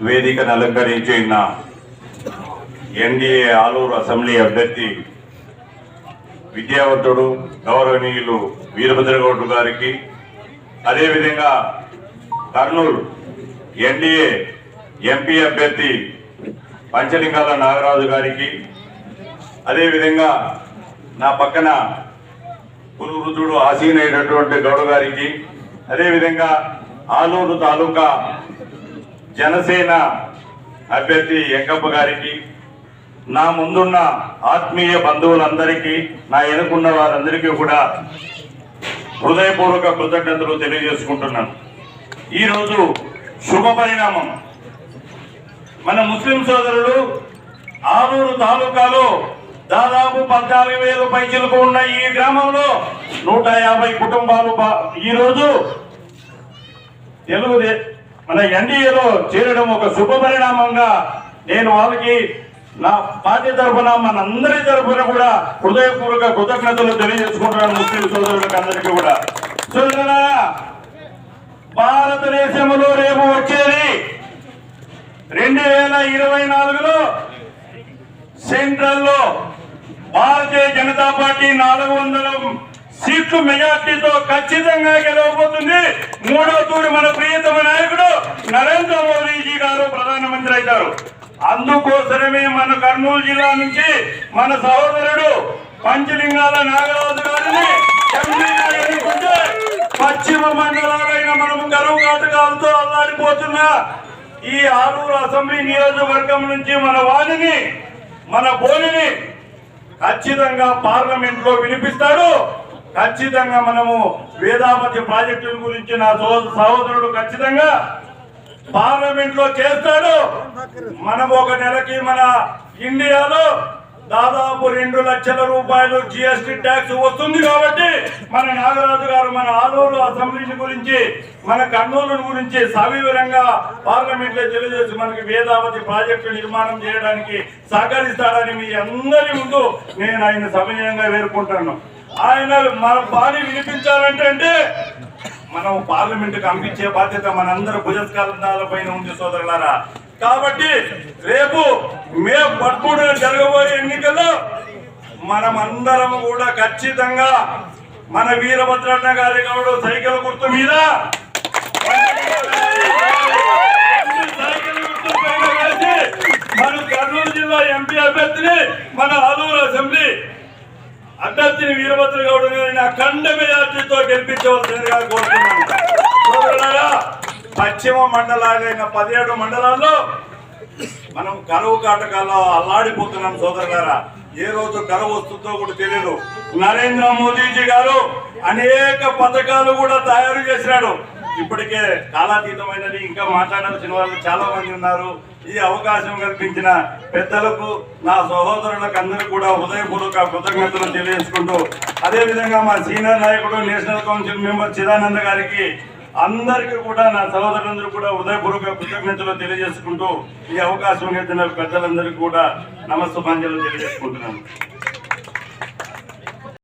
వేదికను అలంకరించిన NDA Aluru assembly అభ్యర్థి విద్యావంతుడు గౌరవనీయులు వీరభద్రగౌడ్ గారికి, అదేవిధంగా కర్నూలు ఎన్డీఏ ఎంపీ అభ్యర్థి పంచలింగాల నాగరాజు గారికి, అదేవిధంగా నా పక్కన పురువృద్ధుడు ఆసీనైనటువంటి గౌడ గారికి, అదేవిధంగా ఆలూరు తాలూకా జనసేన అభ్యర్థి ఎంకప్ప గారికి, నా ముందున్న ఆత్మీయ బంధువులందరికీ, నా ఎన్నుకున్న వారందరికీ కూడా హృదయపూర్వక కృతజ్ఞతలు తెలియజేసుకుంటున్నాను. ఈరోజు శుభ పరిణామం. మన ముస్లిం సోదరులు ఆలూరు తాలూకాలో దాదాపు 14,000 పైచిలకు ఉన్న ఈ గ్రామంలో 150 కుటుంబాలు ఈరోజు మన ఎన్డీఏలో చేరడం ఒక శుభ పరిణామంగా నేను వాళ్ళకి నా పార్టీ తరఫున మనందరి తరఫున కూడా హృదయపూర్వక కృతజ్ఞతలు తెలియజేసుకుంటున్నాను. ముస్లిం సోదరులకు అందరికీ కూడా. సోదరులారా, భారతదేశంలో రేపు వచ్చేది 2024లో సెంట్రల్ లో భారతీయ జనతా పార్టీ 400 సీట్లు మెజార్టీతో ఖచ్చితంగా గెలవబోతుంది. 3వ తూరి మన ప్రియతమ నాయకుడు నరేంద్ర మోదీజీ గారు ప్రధానమంత్రి అవుతారు. అందుకోసమే మన కర్నూలు జిల్లా నుంచి మన సహోదరుడు పంచలింగాల నాగరాజు గారిని పశ్చిమ మండలాలైన మనము గరువు కాటకాలతో అల్లాడిపోతున్న ఈ ఆలూరు అసెంబ్లీ నియోజకవర్గం నుంచి మన వాణిని, మన బోలిని ఖచ్చితంగా పార్లమెంట్ లో వినిపిస్తాడు. ఖచ్చితంగా మనము వేదావతి ప్రాజెక్టుల గురించి నా సహోదరుడు ఖచ్చితంగా పార్లమెంట్ లో చేస్తాడు. మనం ఒక నెలకి మన ఇండియాలో దాదాపు 2 లక్షల రూపాయలు జిఎస్టీ ట్యాక్స్ వస్తుంది. కాబట్టి మన నాగరాజు గారు మన ఆలూరు అసెంబ్లీని గురించి, మన కర్నూలు గురించి సవివరంగా పార్లమెంట్ లో తెలియజేసి మనకి వేదావతి ప్రాజెక్టు నిర్మాణం చేయడానికి సహకరిస్తాడని మీ అందరి ముందు నేను ఆయన సవినయంగా వేడుకుంటాను. ఆయన మన బాడీ వినిపించాలంటే మనం పార్లమెంట్ పంపించే బాధ్యత మనందరూ భుజస్కాల పైన ఉంది సోదరులారా. కాబట్టి రేపు మే 13న జరగబోయే ఎన్నికల్లో మనం అందరం కూడా ఖచ్చితంగా మన వీరభద్రన్న గారి గౌడు సైకిల్ గుర్తు మీద మన కర్నూలు జిల్లా ఎంపీ అభ్యర్థిని, మన ఆలూరు అసెంబ్లీ అభ్యర్థిని వీరభద్ర గౌడ్ గారిని అఖండ మెజార్టీతో గెలిపించవలసిందిగా కోరుతున్నాను. సోదరులారా, పశ్చిమ మండలాలైన 17 మండలాల్లో మనం కరువు కాటకాల్లో అల్లాడిపోతున్నాం. సోదరులారా, ఏ రోజు కరువు వస్తుందో కూడా తెలియదు. నరేంద్ర మోదీజీ గారు అనేక పథకాలు కూడా తయారు చేసినాడు. ఇప్పటికే కాలాతీతమైనది ఇంకా మాట్లాడాల్సిన వాళ్ళు చాలా మంది ఉన్నారు. ఈ అవకాశం కల్పించిన పెద్దలకు, నా సహోదరులకు అందరికీ కూడా హృదయపూర్వక కృతజ్ఞతలు తెలియజేసుకుంటూ, అదేవిధంగా మా సీనియర్ నాయకుడు నేషనల్ కౌన్సిల్ మెంబర్ చిదానంద గారికి అందరికీ కూడా నా సహోదరులందరూ కూడా హృదయపూర్వక కృతజ్ఞతలు తెలియజేసుకుంటూ ఈ అవకాశం ఇచ్చిన పెద్దలందరికీ కూడా నమస్సుమాంజలు తెలియజేసుకుంటున్నాను.